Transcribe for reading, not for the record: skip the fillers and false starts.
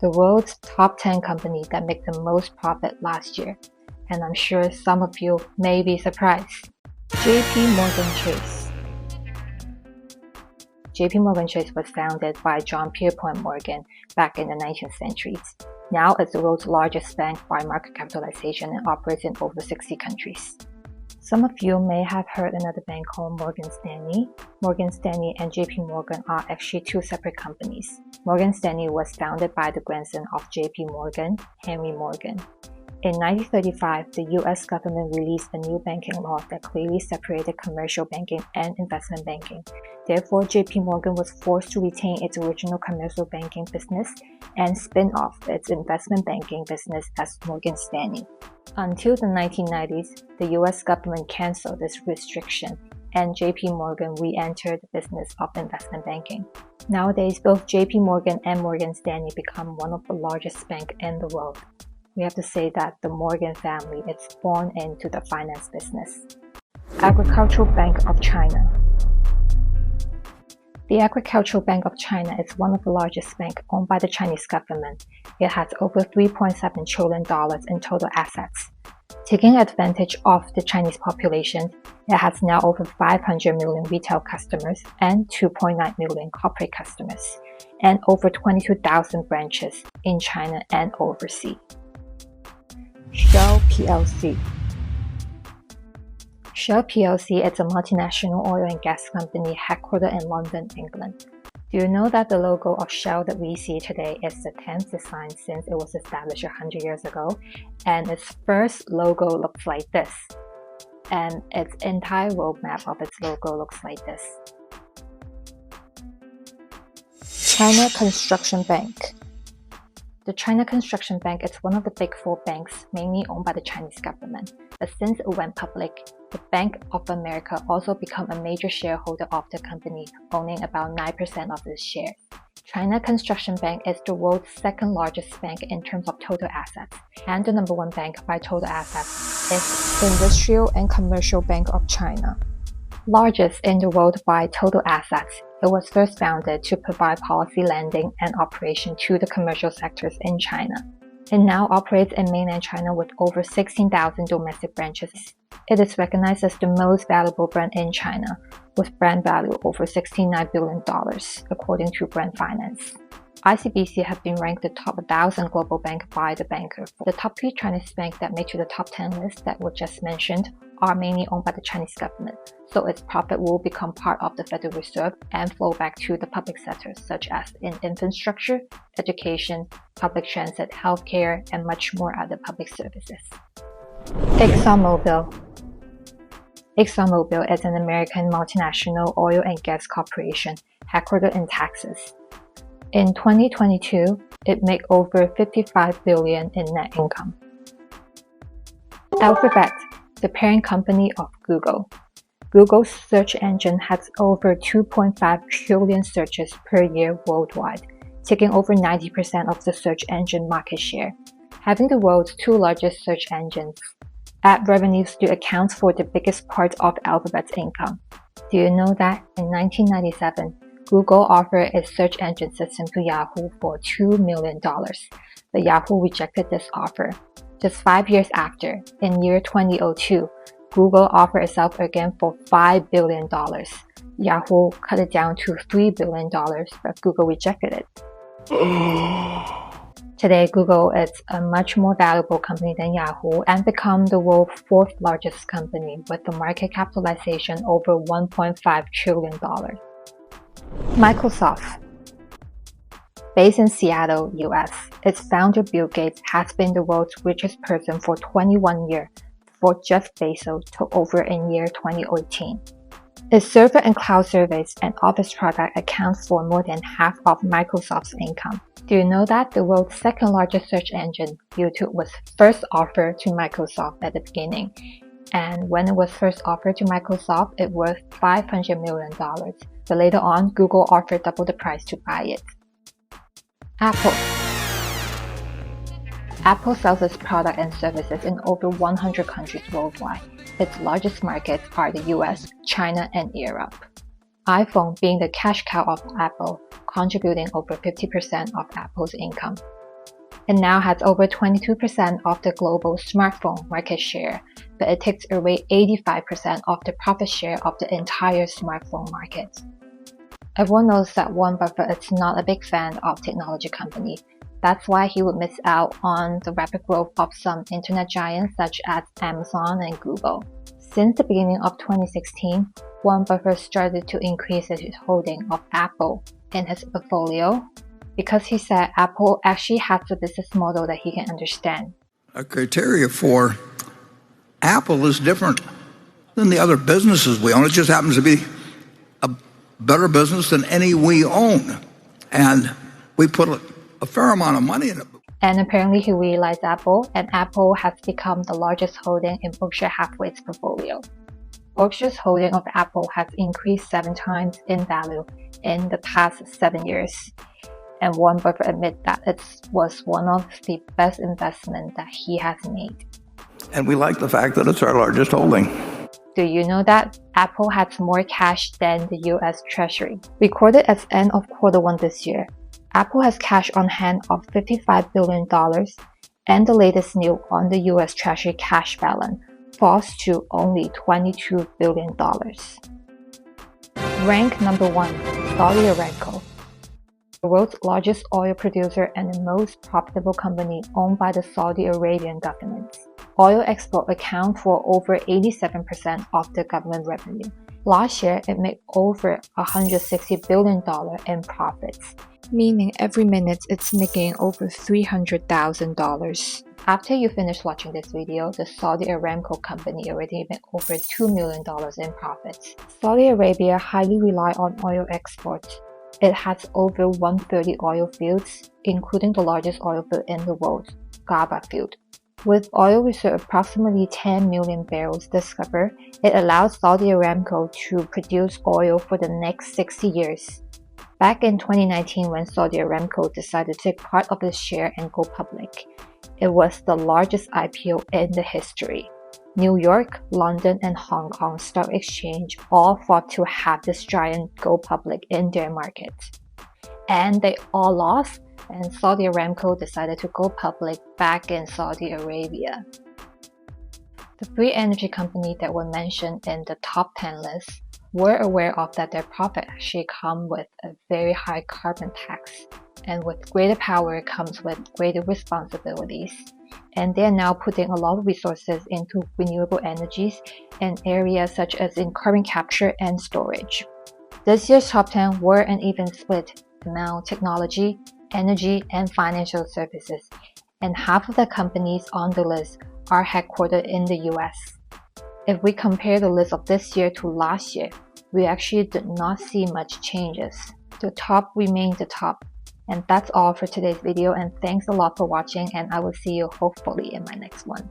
the world's top 10 companies that make the most profit last year. And I'm sure some of you may be surprised. JP Morgan Chase. JP Morgan Chase was founded by John Pierpont Morgan back in the 19th century. Now it's the world's largest bank by market capitalization and operates in over 60 countries. Some of you may have heard another bank called Morgan Stanley. Morgan Stanley and JP Morgan are actually two separate companies. Morgan Stanley was founded by the grandson of JP Morgan, Henry Morgan. In 1935, the US government released a new banking law that clearly separated commercial banking and investment banking. Therefore, JP Morgan was forced to retain its original commercial banking business and spin off its investment banking business as Morgan Stanley. Until the 1990s, the US government canceled this restriction, and JP Morgan re-entered the business of investment banking. Nowadays, both JP Morgan and Morgan Stanley become one of the largest banks in the world. We have to say that the Morgan family is born into the finance business. Agricultural Bank of China. The Agricultural Bank of China is one of the largest banks owned by the Chinese government. It has over $3.7 trillion in total assets. Taking advantage of the Chinese population, it has now over 500 million retail customers and 2.9 million corporate customers, and over 22,000 branches in China and overseas. Shell plc. Shell plc is a multinational oil and gas company headquartered in London, England. Do you know that the logo of Shell that we see today is the 10th design since it was established 100 years ago? And its first logo looks like this. And its entire roadmap of its logo looks like this. China Construction Bank. The China Construction Bank is one of the big four banks mainly owned by the Chinese government. But since it went public, the Bank of America also became a major shareholder of the company, owning about 9% of its shares. China Construction Bank is the world's second largest bank in terms of total assets, and the number one bank by total assets is Industrial and Commercial Bank of China. Largest in the world by total assets, it was first founded to provide policy lending and operation to the commercial sectors in China. It now operates in mainland China with over 16,000 domestic branches. It is recognized as the most valuable brand in China, with brand value over $69 billion, according to Brand Finance. ICBC have been ranked the top 1,000 global bank by The Banker. The top 3 Chinese banks that made to the top 10 list that were just mentioned are mainly owned by the Chinese government, so its profit will become part of the Federal Reserve and flow back to the public sectors such as in infrastructure, education, public transit, healthcare, and much more other public services. ExxonMobil. ExxonMobil is an American multinational oil and gas corporation headquartered in Texas. In 2022, it made over $55 billion in net income. Alphabet, the parent company of Google. Google's search engine has over 2.5 trillion searches per year worldwide, taking over 90% of the search engine market share. Having the world's 2 largest search engines, ad revenue still accounts for the biggest part of Alphabet's income. Do you know that in 1997, Google offered its search engine system to Yahoo for $2 million, but Yahoo rejected this offer. Just 5 years after, in year 2002, Google offered itself again for $5 billion. Yahoo cut it down to $3 billion, but Google rejected it. Today, Google is a much more valuable company than Yahoo and become the world's 4th largest company with a market capitalization over $1.5 trillion. Microsoft. Based in Seattle, US, its founder Bill Gates has been the world's richest person for 21 years before Jeff Bezos took over in year 2018. Its server and cloud service and Office product account for more than half of Microsoft's income. Do you know that the world's second largest search engine, YouTube, was first offered to Microsoft at the beginning? And when it was first offered to Microsoft, it was $500 million. But later on, Google offered double the price to buy it. Apple. Apple sells its products and services in over 100 countries worldwide. Its largest markets are the US, China, and Europe. iPhone being the cash cow of Apple, contributing over 50% of Apple's income. It now has over 22% of the global smartphone market share, but it takes away 85% of the profit share of the entire smartphone market. Everyone knows that Warren Buffett is not a big fan of technology companies. That's why he would miss out on the rapid growth of some internet giants such as Amazon and Google. Since the beginning of 2016, Warren Buffett started to increase his holding of Apple in his portfolio because he said Apple actually has a business model that he can understand. A criteria for Apple is different than the other businesses we own. It just happens to be a better business than any we own. And we put a fair amount of money in it. And apparently he realized Apple, and Apple has become the largest holding in Berkshire Hathaway's portfolio. Berkshire's holding of Apple has increased 7 times in value in the past 7 years. And Warren Buffett admits that it was one of the best investments that he has made. And we like the fact that it's our largest holding. Do you know that Apple has more cash than the US Treasury? Recorded as end of Q1 this year, Apple has cash on hand of $55 billion, and the latest news on the US Treasury cash balance falls to only $22 billion. Rank number 1, Saudi Aramco. The world's largest oil producer and the most profitable company owned by the Saudi Arabian government. Oil export accounts for over 87% of the government revenue. Last year, it made over $160 billion in profits, meaning every minute it's making over $300,000. After you finish watching this video, the Saudi Aramco company already made over $2 million in profits. Saudi Arabia highly relies on oil exports. It has over 130 oil fields, including the largest oil field in the world, Ghaba field. With oil reserve approximately 10 million barrels discovered, it allows Saudi Aramco to produce oil for the next 60 years. Back in 2019, when Saudi Aramco decided to take part of its share and go public, it was the largest IPO in the history. New York, London, and Hong Kong Stock Exchange all fought to have this giant go public in their market. And they all lost, and Saudi Aramco decided to go public back in Saudi Arabia. The 3 energy companies that were mentioned in the top 10 list were aware of that their profit actually come with a very high carbon tax, and with greater power comes with greater responsibilities. And they are now putting a lot of resources into renewable energies in areas such as in carbon capture and storage. This year's top 10 were an even split among technology, energy, and financial services, and half of the companies on the list are headquartered in the US. If we compare the list of this year to last year, we actually did not see much changes. The top remained the top. And that's all for today's video, and thanks a lot for watching, and I will see you hopefully in my next one.